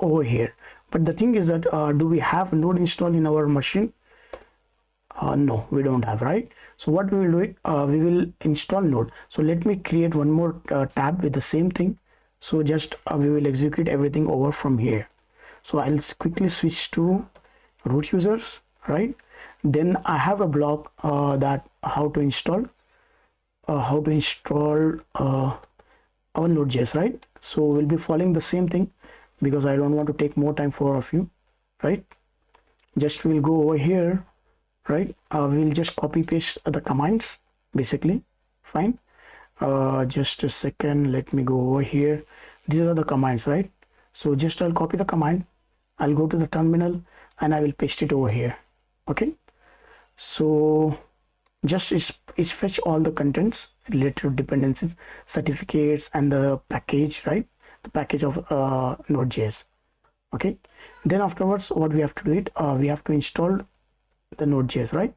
over here. But the thing is that do we have Node installed in our machine? No, we don't have, right? So what we will do it, we will install Node. So let me create one more tab with the same thing. So just we will execute everything over from here. So I'll quickly switch to root users, right? Then I have a block that how to install our Node.js, right? So we'll be following the same thing because I don't want to take more time for of you, right? Just we'll go over here, right? We'll just copy paste the commands basically. Fine. Just a second, let me go over here. These are the commands, right? So just I'll copy the command, I'll go to the terminal and I will paste it over here. Okay, so just it's fetch all the contents related to dependencies, certificates, and the package, right? The package of Node.js. Okay, then afterwards what we have to do it, we have to install the Node.js, right?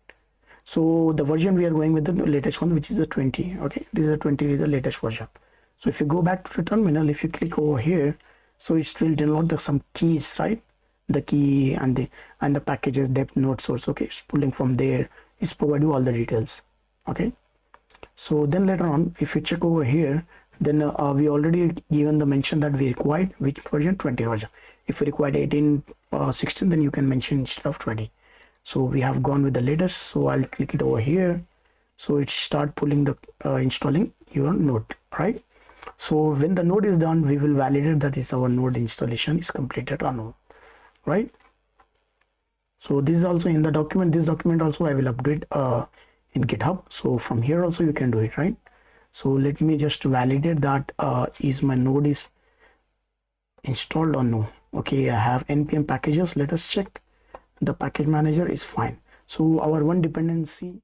So the version we are going with the latest one, which is the 20. Okay, this is the 20 is the latest version. So if you go back to the terminal, if you click over here, so it will download some keys, right? The key and the packages depth node source. Okay, it's pulling from there, it's provide you all the details. Okay, so then later on if you check over here, then we already given the mention that we required which version, 20 version. If you required 18 16, then you can mention instead of 20. So we have gone with the latest, so I'll click it over here. So it start pulling the installing your node, right? So when the node is done, we will validate that is our node installation is completed or no, right? So this is also in the document. This document also I will update in GitHub. So from here also you can do it, right? So let me just validate that is my node is installed or no. Okay, I have npm packages. Let us check. The package manager is fine. So our one dependency